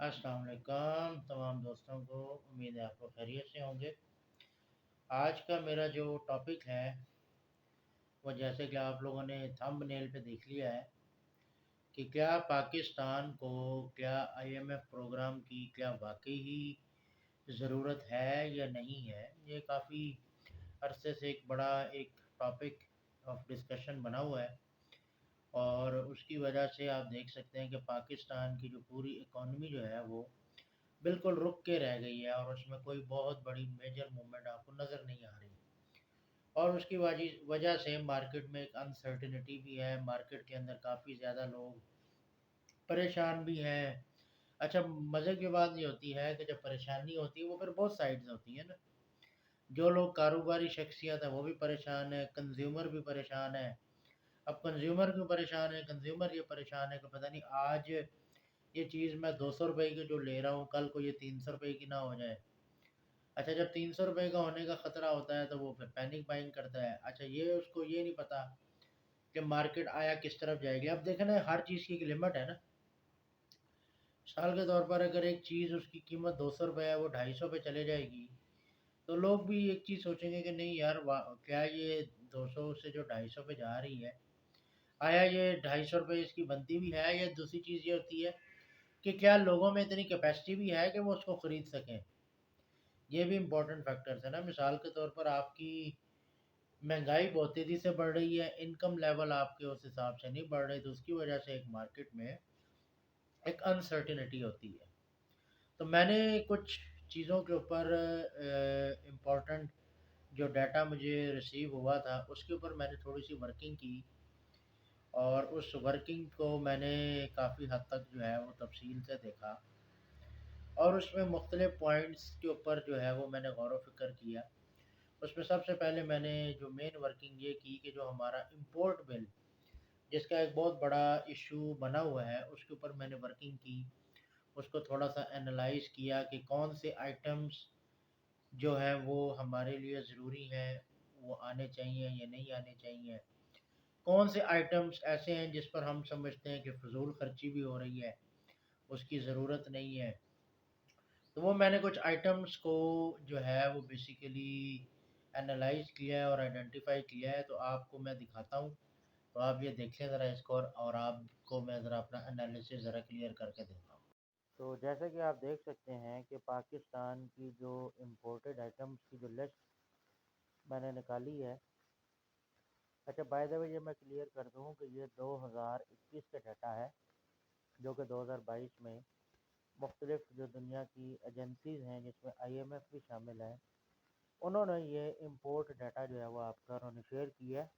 अस्सलाम वालेकुम तमाम दोस्तों को। उम्मीद है आप लोग खैरियत से होंगे। आज का मेरा जो टॉपिक है वो जैसे कि आप लोगों ने थंबनेल पे देख लिया है कि क्या पाकिस्तान को क्या आईएमएफ प्रोग्राम की क्या वाकई ही ज़रूरत है या नहीं है। ये काफ़ी अरसे से एक बड़ा एक टॉपिक ऑफ डिस्कशन बना हुआ है और उसकी वजह से आप देख सकते हैं कि पाकिस्तान की जो पूरी इकॉनमी जो है वो बिल्कुल रुक के रह गई है और उसमें कोई बहुत बड़ी मेजर मूवमेंट आपको नज़र नहीं आ रही। और उसकी वजह से मार्केट में एक अनसर्टिनिटी भी है, मार्केट के अंदर काफ़ी ज़्यादा लोग परेशान भी हैं। अच्छा, मज़े की बात ये होती है कि जब परेशानी होती है वो फिर बहुत साइड्स होती है ना। जो लोग कारोबारी शख्सियत है वो भी परेशान है, कंज्यूमर भी परेशान है। अब कंज्यूमर क्यों परेशान है? कंज्यूमर ये परेशान है कि पता नहीं आज ये चीज़ मैं 200 रुपए की जो ले रहा हूँ कल को ये 300 रुपए की ना हो जाए। अच्छा, जब 300 रुपए का होने का खतरा होता है तो वो फिर पैनिक बाइंग करता है। अच्छा, ये उसको ये नहीं पता कि मार्केट आया किस तरफ जाएगी। अब देखना है, हर चीज़ की एक लिमिट है ना। मिसाल के तौर पर अगर एक चीज़ उसकी कीमत 200 रुपए है वो 250 पे चले जाएगी तो लोग भी एक चीज़ सोचेंगे कि नहीं यार, क्या ये 200 से जो 250 पे जा रही है, आया ये 250 रुपए इसकी बनती भी है। या दूसरी चीज़ ये होती है कि क्या लोगों में इतनी कैपेसिटी भी है कि वो उसको ख़रीद सकें। ये भी इम्पोर्टेंट फैक्टर्स है ना। मिसाल के तौर पर आपकी महंगाई बहुत तेज़ी से बढ़ रही है, इनकम लेवल आपके उस हिसाब से नहीं बढ़ रहे, तो उसकी वजह से एक मार्केट में एक अनसर्टिनिटी होती है। तो मैंने कुछ चीज़ों के ऊपर इम्पोर्टेंट जो डाटा मुझे रिसीव हुआ था उसके ऊपर मैंने थोड़ी सी वर्किंग की और उस वर्किंग को मैंने काफ़ी हद तक जो है वो तफसील से देखा और उसमें मुख्तलिफ पॉइंट्स के ऊपर जो है वो मैंने गौर व फिक्र किया। उसमें सबसे पहले मैंने जो मेन वर्किंग ये की कि जो हमारा इंपोर्ट बिल जिसका एक बहुत बड़ा इशू बना हुआ है उसके ऊपर मैंने वर्किंग की। उसको थोड़ा सा एनालाइज किया कि कौन से आइटम्स जो हैं वो हमारे लिए ज़रूरी हैं, वो आने चाहिए या नहीं आने चाहिए। कौन से आइटम्स ऐसे हैं जिस पर हम समझते हैं कि फ़िज़ूल खर्ची भी हो रही है, उसकी ज़रूरत नहीं है। तो वो मैंने कुछ आइटम्स को जो है वो बेसिकली एनालाइज़ किया है और आइडेंटिफ़ाई किया है, तो आपको मैं दिखाता हूँ। तो आप ये देखें ज़रा इसको और आपको मैं ज़रा अपना एनालिसिस ज़रा क्लियर करके देता हूँ। तो जैसा कि आप देख सकते हैं कि पाकिस्तान की जो इम्पोर्टेड आइटम्स की जो लिस्ट मैंने निकाली है। अच्छा, बाय द वे ये मैं क्लियर कर दूँ कि ये 2021 का डाटा है, जो कि 2022 में मुख्तलिफ जो दुनिया की एजेंसीज़ हैं जिसमें आईएमएफ भी शामिल है, उन्होंने ये इम्पोर्ट डाटा जो है वो आपका उन्होंने शेयर किया है।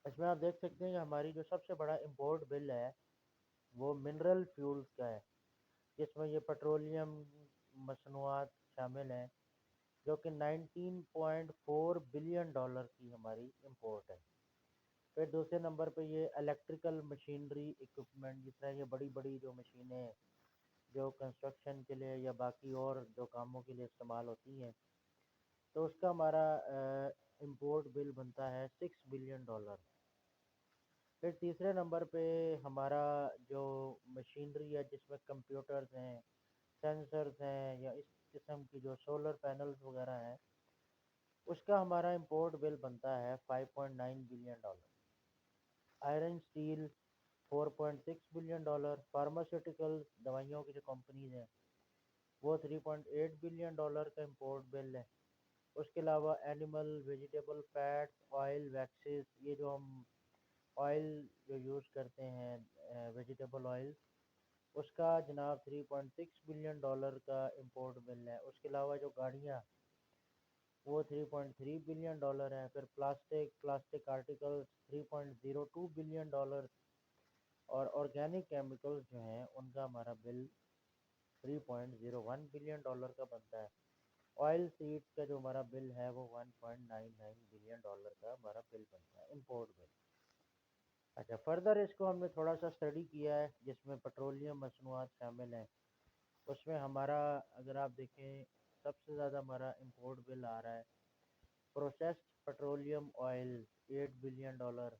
इसमें आप देख सकते हैं कि हमारी जो सबसे बड़ा इम्पोर्ट बिल है वो मिनरल फ्यूल्स का है, जिसमें ये पेट्रोलियम मसनूआत शामिल हैं, जो कि 19.4 बिलियन डॉलर की हमारी इंपोर्ट है। फिर दूसरे नंबर पे ये इलेक्ट्रिकल मशीनरी इक्विपमेंट, जिस तरह ये बड़ी बड़ी जो मशीनें जो कंस्ट्रक्शन के लिए या बाकी और जो कामों के लिए इस्तेमाल होती हैं, तो उसका हमारा इंपोर्ट बिल बनता है 6 बिलियन डॉलर। फिर तीसरे नंबर पे हमारा जो मशीनरी है जिसमें कंप्यूटर्स हैं, सेंसर्स हैं या इस किस्म की जो सोलर पैनल्स वगैरह हैं, उसका हमारा इंपोर्ट बिल बनता है 5.9 billion dollar. Iron steel 4.6 billion dollar. Pharmaceuticals दवाइयों की जो कंपनीज हैं वो 3.8 बिलियन डॉलर का इंपोर्ट बिल है। उसके अलावा animal vegetable fats oil waxes, ये जो हम ऑयल जो यूज़ करते हैं वेजिटेबल ऑयल, उसका जनाब 3.6 बिलियन डॉलर का इंपोर्ट बिल है। उसके अलावा जो गाड़ियाँ वो 3.3 बिलियन डॉलर है। फिर प्लास्टिक आर्टिकल्स 3.02 बिलियन डॉलर। और ऑर्गेनिक केमिकल्स जो हैं उनका हमारा बिल 3.01 बिलियन डॉलर का बनता है। ऑयल सीड्स का जो हमारा बिल है वो 1.99 बिलियन डॉलर का हमारा बिल बनता है, इंपोर्ट बिल। अच्छा, फर्दर इसको हमने थोड़ा सा स्टडी किया है जिसमें पेट्रोलियम मसनूआत शामिल हैं। उसमें हमारा अगर आप देखें सबसे ज़्यादा हमारा इंपोर्ट बिल आ रहा है processed petroleum oil 8 billion dollar.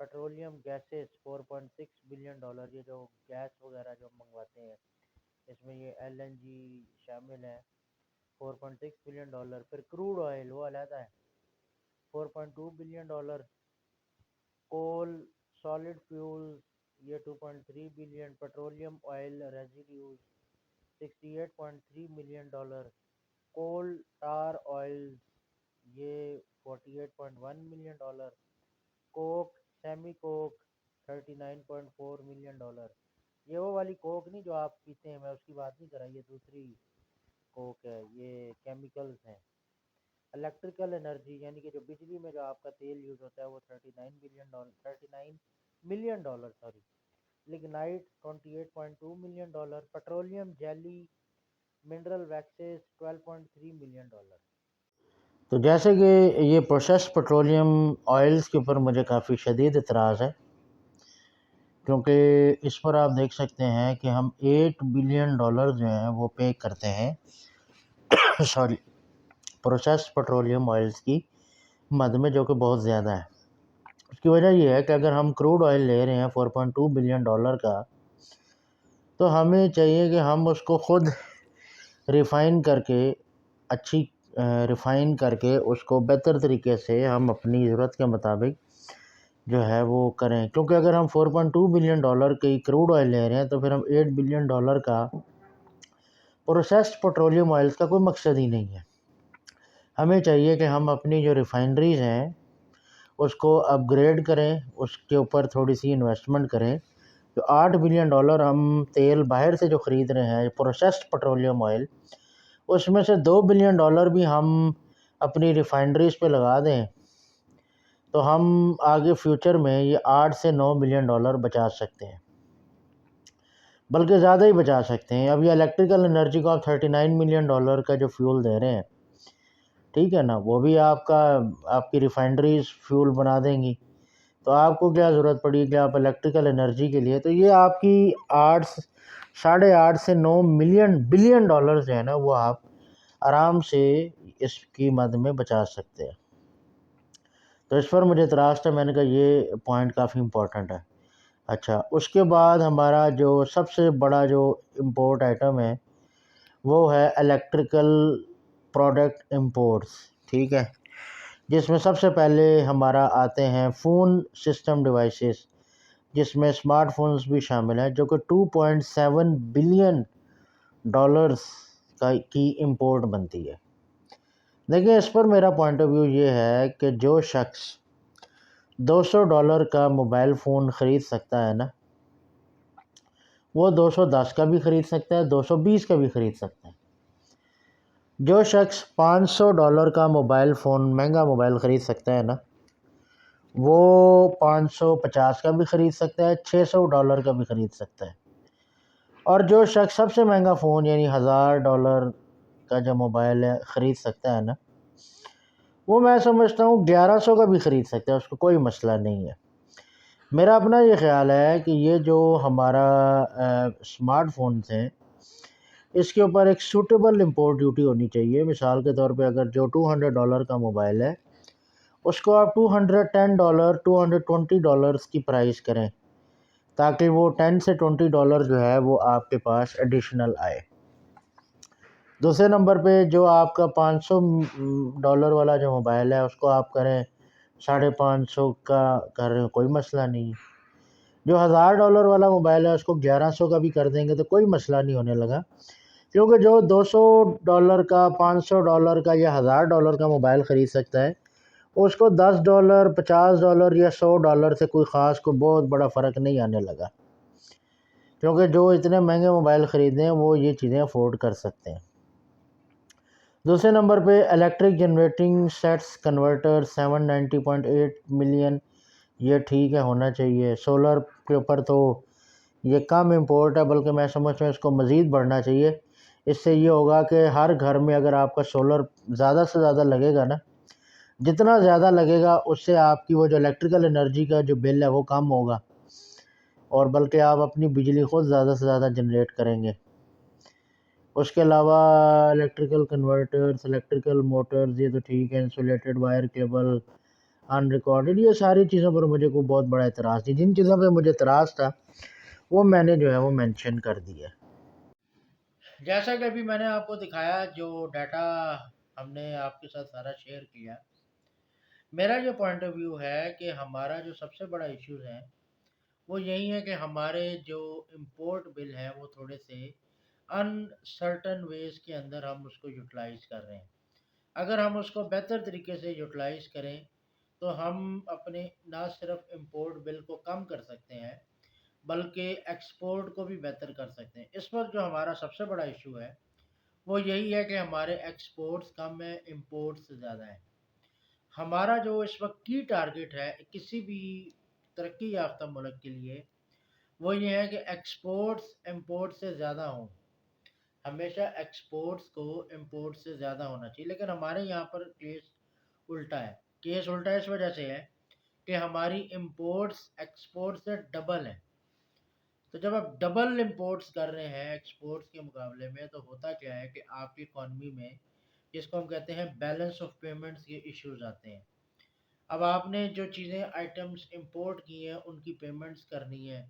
Petroleum gases $4.6 billion, ये जो गैस वगैरह जो हम मंगवाते हैं इसमें ये एलएनजी शामिल है, $4.6 बिलियन। फिर क्रूड ऑयल वो अलहदा है, $4.2 बिलियन। कोल सॉलिड फ्यूल्स ये 2.3 billion. Petroleum oil residues $68.3 million. Coal tar oils ये $48.1 million. Coke semi coke $39.4 million. ये वो वाली कोक नहीं जो आप पीते हैं, मैं उसकी बात नहीं कर रहा, ये दूसरी कोक है, ये केमिकल्स हैं। इलेक्ट्रिकल एनर्जी यानी कि जो बिजली में जो आपका तेल यूज़ होता है वो $39 million sorry. Lignite $28.2 million. Petroleum jelly mineral waxes $12.3 million. तो जैसे कि ये प्रोसेस पेट्रोलियम ऑयल्स के ऊपर मुझे काफ़ी शदीद इतराज़ है, क्योंकि इस पर आप देख सकते हैं कि हम $8 बिलियन जो हैं वो पे करते हैं सॉरी प्रोसेस पेट्रोलियम ऑयल्स की मद में, जो कि बहुत ज़्यादा है। उसकी वजह यह है कि अगर हम क्रूड ऑयल ले रहे हैं $4.2 बिलियन का, तो हमें चाहिए कि हम उसको ख़ुद रिफ़ाइन करके अच्छी रिफ़ाइन करके उसको बेहतर तरीके से हम अपनी ज़रूरत के मुताबिक जो है वो करें। क्योंकि अगर हम $4.2 बिलियन की क्रूड ऑयल ले रहे हैं तो फिर हम $8 बिलियन का प्रोसेस्ड पेट्रोलियम ऑयल्स का कोई मकसद ही नहीं है। हमें चाहिए कि हम अपनी जो रिफ़ाइनरीज़ हैं उसको अपग्रेड करें, उसके ऊपर थोड़ी सी इन्वेस्टमेंट करें। जो $8 बिलियन हम तेल बाहर से जो ख़रीद रहे हैं प्रोसेस्ड पेट्रोलियम ऑयल, उसमें से $2 बिलियन भी हम अपनी रिफ़ाइनरीज़ पे लगा दें तो हम आगे फ्यूचर में ये $8 से $9 बिलियन बचा सकते हैं, बल्कि ज़्यादा ही बचा सकते हैं। अब ये इलेक्ट्रिकल एनर्जी को आप $39 मिलियन का जो फ्यूल दे रहे हैं, ठीक है ना, वो भी आपकी रिफ़ाइनरीज़ फ्यूल बना देंगी, तो आपको क्या ज़रूरत पड़ी कि आप इलेक्ट्रिकल एनर्जी के लिए, तो ये आपकी 8 से 9 बिलियन डॉलर जो है ना वो आप आराम से इसकी मद में बचा सकते हैं। तो इस पर मुझे इतराज़ था, मैंने कहा ये पॉइंट काफ़ी इम्पोर्टेंट है। अच्छा, उसके बाद हमारा जो सबसे बड़ा जो इम्पोर्ट आइटम है वो है इलेक्ट्रिकल प्रोडक्ट इंपोर्ट्स, ठीक है, जिसमें सबसे पहले हमारा आते हैं फ़ोन सिस्टम डिवाइसेस, जिसमें स्मार्टफोन्स भी शामिल हैं, जो कि $2.7 बिलियन की इंपोर्ट बनती है। देखिए, इस पर मेरा पॉइंट ऑफ व्यू ये है कि जो शख्स $200 का मोबाइल फ़ोन ख़रीद सकता है ना, वो 210 का भी ख़रीद सकता है, 220 का भी ख़रीद सकता है। जो शख्स $500 का मोबाइल फ़ोन महंगा मोबाइल ख़रीद सकता है ना, वो 550 का भी ख़रीद सकता है, $600 का भी ख़रीद सकता है। और जो शख्स सबसे महंगा फ़ोन यानी $1000 का जो मोबाइल है ख़रीद सकता है ना, वो मैं समझता हूँ 1100 का भी ख़रीद सकता है, उसको कोई मसला नहीं है। मेरा अपना ये ख़्याल है कि ये जो हमारा स्मार्टफोन्स हैं, इसके ऊपर एक सूटेबल इंपोर्ट ड्यूटी होनी चाहिए। मिसाल के तौर पे अगर जो $200 का मोबाइल है उसको आप $210 $220 की प्राइस करें, ताकि वो $10 से $20 जो है वो आपके पास एडिशनल आए। दूसरे नंबर पे जो आपका $500 वाला जो मोबाइल है उसको आप करें 550 का, कर रहे हो, कोई मसला नहीं। जो $1000 वाला मोबाइल है उसको 1100 का भी कर देंगे तो कोई मसला नहीं होने लगा, क्योंकि जो $200 का, $500 का या $1000 का मोबाइल ख़रीद सकता है, उसको $10 $50 या $100 से कोई ख़ास कोई बहुत बड़ा फ़र्क नहीं आने लगा, क्योंकि जो इतने महंगे मोबाइल ख़रीदे हैं वो ये चीज़ें अफोर्ड कर सकते हैं। दूसरे नंबर पे electric generating sets converter 790.8 million, ये ठीक है, होना चाहिए। सोलर के ऊपर तो ये कम इंपोर्ट है, बल्कि मैं समझता हूँ इसको मज़ीद बढ़ना चाहिए। इससे ये होगा कि हर घर में अगर आपका सोलर ज़्यादा से ज़्यादा लगेगा ना, जितना ज़्यादा लगेगा उससे आपकी वो जो इलेक्ट्रिकल एनर्जी का जो बिल है वो कम होगा, और बल्कि आप अपनी बिजली ख़ुद ज़्यादा से ज़्यादा जनरेट करेंगे। उसके अलावा इलेक्ट्रिकल कन्वर्टर्स, इलेक्ट्रिकल मोटर्स, ये तो ठीक है, इंसुलेटेड वायर केबल, अनरिकॉर्डेड, ये सारी चीज़ों पर मुझे को बहुत बड़ा एतराज़ थी। जिन चीज़ों पे मुझे एतराज़ था वो मैंने जो है वो मेंशन कर दिया। जैसा कि अभी मैंने आपको दिखाया, जो डाटा हमने आपके साथ सारा शेयर किया, मेरा जो पॉइंट ऑफ व्यू है कि हमारा जो सबसे बड़ा इश्यूज़ है वो यही है कि हमारे जो इम्पोर्ट बिल हैं वो थोड़े से अनसर्टन वेज के अंदर हम उसको यूटिलाइज कर रहे हैं। अगर हम उसको बेहतर तरीके से यूटिलाइज करें तो हम अपने ना सिर्फ इम्पोर्ट बिल को कम कर सकते हैं बल्कि एक्सपोर्ट को भी बेहतर कर सकते हैं। इस वक्त जो हमारा सबसे बड़ा इशू है वो यही है कि हमारे एक्सपोर्ट्स कम है, इम्पोर्ट्स ज़्यादा है। हमारा जो इस वक्त की टारगेट है किसी भी तरक्की याफ्ता मुल्क के लिए वो ये है कि एक्सपोर्ट्स इंपोर्ट से ज़्यादा हों। हमेशा एक्सपोर्ट्स को इंपोर्ट से ज़्यादा होना चाहिए, लेकिन हमारे यहाँ पर केस उल्टा है। केस उल्टा इस वजह से है कि हमारी इंपोर्ट्स एक्सपोर्ट से डबल है। तो जब आप डबल इंपोर्ट्स कर रहे हैं एक्सपोर्ट्स के मुकाबले में, तो होता क्या है कि आपकी इकॉनमी में जिसको हम कहते हैं बैलेंस ऑफ पेमेंट्स के इश्यूज आते हैं। अब आपने जो चीज़ें आइटम्स इंपोर्ट की हैं उनकी पेमेंट्स करनी है।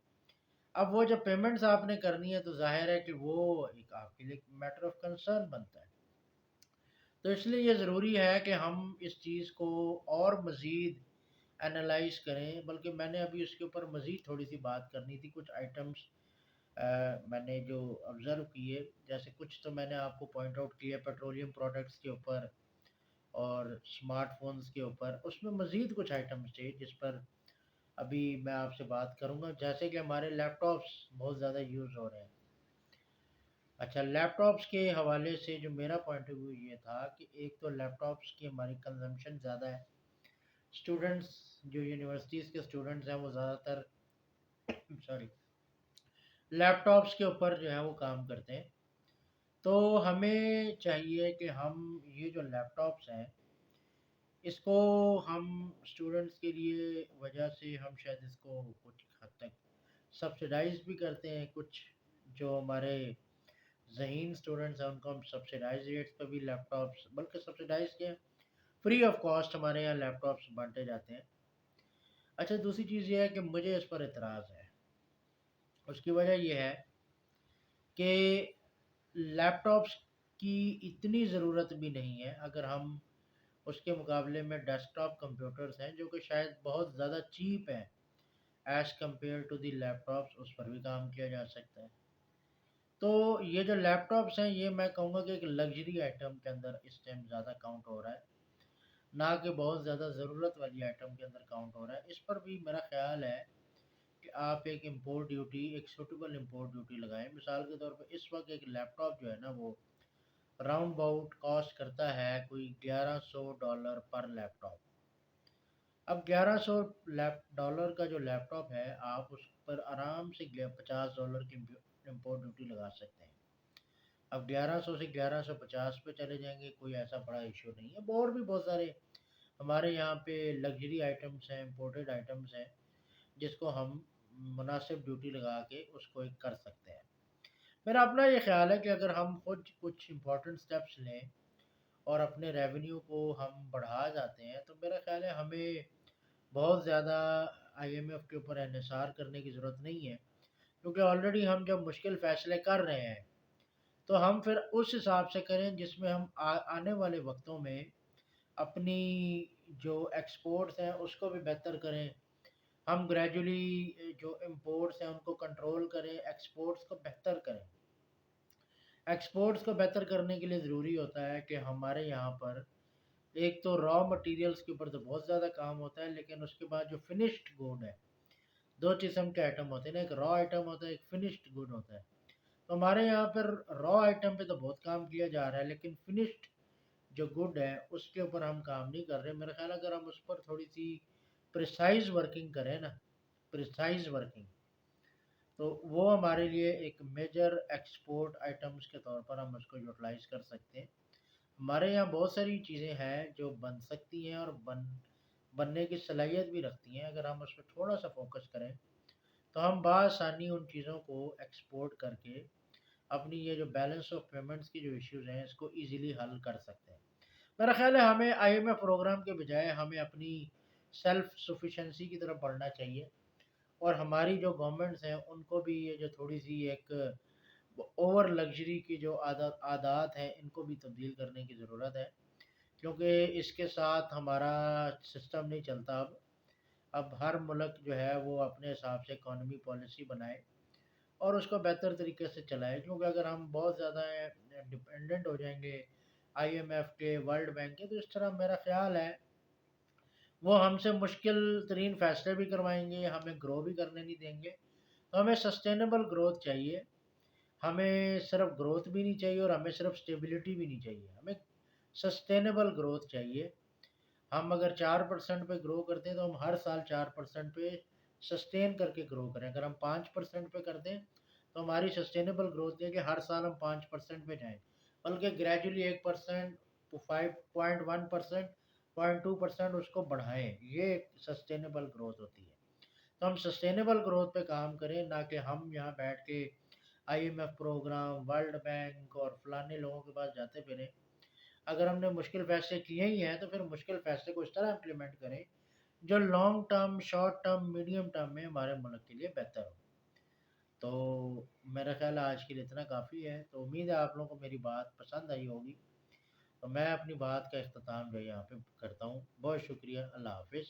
अब वो जब पेमेंट्स आपने करनी है तो जाहिर है कि वो एक आपके लिए मैटर ऑफ कंसर्न बनता है। तो इसलिए ये ज़रूरी है कि हम इस चीज़ को और मज़ीद एनालाइज करें। बल्कि मैंने अभी उसके ऊपर मज़ीद थोड़ी सी बात करनी थी। कुछ आइटम्स मैंने जो ऑब्ज़र्व किए, जैसे कुछ तो मैंने आपको पॉइंट आउट किया पेट्रोलियम प्रोडक्ट्स के ऊपर और स्मार्टफोन्स के ऊपर। उसमें मज़ीद कुछ आइटम्स थे जिस पर अभी मैं आपसे बात करूँगा, जैसे कि हमारे लैपटॉप्स बहुत ज़्यादा यूज़ हो रहे हैं। अच्छा, लैपटॉप्स के हवाले से जो मेरा पॉइंट ऑफ व्यू ये था कि एक तो लैपटॉप्स की हमारी कंजम्पशन ज़्यादा है। स्टूडेंट्स, जो यूनिवर्सिटीज़ के स्टूडेंट्स हैं वो ज़्यादातर सॉरी लैपटॉप्स के ऊपर जो है वो काम करते हैं। तो हमें चाहिए कि हम ये जो लैपटॉप्स हैं इसको हम स्टूडेंट्स के लिए वजह से हम शायद इसको कुछ हद तक सब्सिडाइज भी करते हैं। कुछ जो हमारे ज़हीन स्टूडेंट्स हैं उनको हम सब्सिडाइज रेट्स पर भी लैपटॉप्स, बल्कि सब्सिडाइज के फ्री ऑफ कॉस्ट हमारे यहाँ लैपटॉप्स बांटे जाते हैं। अच्छा, दूसरी चीज़ ये है कि मुझे इस पर एतराज़ है। उसकी वजह यह है कि लैपटॉप्स की इतनी ज़रूरत भी नहीं है। अगर हम उसके मुकाबले में डेस्कटॉप कंप्यूटर्स हैं जो कि शायद बहुत ज़्यादा चीप हैं as compared to the laptops, उस पर भी काम किया जा सकता है। तो ये जो लैपटॉप्स हैं ये मैं कहूँगा कि एक लग्जरी आइटम के अंदर इस टाइम ज़्यादा काउंट हो रहा है, ना कि बहुत ज़्यादा ज़रूरत वाली आइटम के अंदर काउंट हो रहा है। इस पर भी मेरा ख़्याल है कि आप एक इम्पोर्ट ड्यूटी, एक सूटेबल इम्पोर्ट ड्यूटी लगाएं। मिसाल के तौर पर इस वक्त एक लैपटॉप जो है ना वो राउंड अबाउट कॉस्ट करता है कोई $1100 पर लैपटॉप। अब $1100 का जो लैपटॉप है आप उस पर आराम से $50 की इम्पोर्ट ड्यूटी लगा सकते हैं। अब 1100 से 1150 पे चले जाएंगे, कोई ऐसा बड़ा इशू नहीं है। और भी बहुत सारे हमारे यहाँ पे लग्जरी आइटम्स हैं, इम्पोर्टेड आइटम्स हैं जिसको हम मुनासिब ड्यूटी लगा के उसको एक कर सकते हैं। मेरा अपना ये ख्याल है कि अगर हम खुद कुछ इम्पोर्टेंट स्टेप्स लें और अपने रेवेन्यू को हम बढ़ा जाते हैं तो मेरा ख्याल है हमें बहुत ज़्यादा आईएमएफ के ऊपर एनएसआर करने की ज़रूरत नहीं है। क्योंकि ऑलरेडी हम जब मुश्किल फ़ैसले कर रहे हैं तो हम फिर उस हिसाब से करें जिसमें हम आने वाले वक्तों में अपनी जो एक्सपोर्ट्स हैं उसको भी बेहतर करें। हम ग्रेजुअली जो इंपोर्ट्स हैं उनको कंट्रोल करें, एक्सपोर्ट्स को बेहतर करें। एक्सपोर्ट्स को बेहतर करने के लिए ज़रूरी होता है कि हमारे यहाँ पर एक तो रॉ मटेरियल्स के ऊपर तो बहुत ज़्यादा काम होता है, लेकिन उसके बाद जो फिनिश्ड गुड है, दो किस्म के आइटम होते हैं ना, एक रॉ आइटम होता है, एक फिनिश्ड गुड होता है। तो हमारे यहाँ पर रॉ आइटम पे तो बहुत काम किया जा रहा है, लेकिन फिनिश्ड जो गुड है उसके ऊपर हम काम नहीं कर रहे। मेरा ख्याल है अगर हम उस पर थोड़ी सी प्रिसाइज वर्किंग करें ना, प्रिसाइज वर्किंग, तो वो हमारे लिए एक मेजर एक्सपोर्ट आइटम्स के तौर पर हम उसको यूटिलाइज कर सकते हैं। हमारे यहाँ बहुत सारी चीज़ें हैं जो बन सकती हैं और बनने की सलाहियत भी रखती हैं। अगर हम उस पर थोड़ा सा फोकस करें तो हम बआसानी उन चीज़ों को एक्सपोर्ट करके अपनी ये जो बैलेंस ऑफ पेमेंट्स की जो इश्यूज़ हैं इसको ईज़िली हल कर सकते हैं। मेरा ख़्याल है हमें आईएमएफ प्रोग्राम के बजाय हमें अपनी सेल्फ सफिशिएंसी की तरफ बढ़ना चाहिए। और हमारी जो गवर्नमेंट्स हैं उनको भी ये जो थोड़ी सी एक ओवर लग्जरी की जो आदात है इनको भी तब्दील करने की ज़रूरत है, क्योंकि इसके साथ हमारा सिस्टम नहीं चलता। अब हर मुल्क जो है वो अपने हिसाब से इकॉनमी पॉलिसी बनाए और उसको बेहतर तरीके से चलाए, क्योंकि अगर हम बहुत ज़्यादा डिपेंडेंट हो जाएंगे आईएमएफ के, वर्ल्ड बैंक के, तो इस तरह मेरा ख्याल है वो हमसे मुश्किल तरीन फ़ैसले भी करवाएंगे, हमें ग्रो भी करने नहीं देंगे। तो हमें सस्टेनेबल ग्रोथ चाहिए। हमें सिर्फ ग्रोथ भी नहीं चाहिए और हमें सिर्फ स्टेबिलिटी भी नहीं चाहिए, हमें सस्टेनेबल ग्रोथ चाहिए। हम अगर 4% पे ग्रो करते हैं तो हम हर साल 4% पे सस्टेन करके ग्रो करें। अगर हम 5% पे कर दें तो हमारी सस्टेनेबल ग्रोथ है कि हर साल हम 5% पे जाएं, बल्कि ग्रेजुअली 1%, 5.1%, 0.2% उसको बढ़ाएं। ये सस्टेनेबल ग्रोथ होती है। तो हम सस्टेनेबल ग्रोथ पे काम करें, ना कि हम यहाँ बैठ के आईएमएफ प्रोग्राम, वर्ल्ड बैंक और फलाने लोगों के पास जाते फिरें। अगर हमने मुश्किल फ़ैसले किए ही हैं, तो फिर मुश्किल फ़ैसले को इस तरह इम्प्लीमेंट करें, जो long term, short term, medium term में हमारे मुल्क के लिए बेहतर हो। तो मेरा ख़्याल है आज के लिए इतना काफ़ी है। तो उम्मीद है आप लोगों को मेरी बात पसंद आई होगी। तो मैं अपनी बात का इख्तिताम जो है यहाँ पे करता हूँ। बहुत शुक्रिया। अल्लाह हाफ़िज़।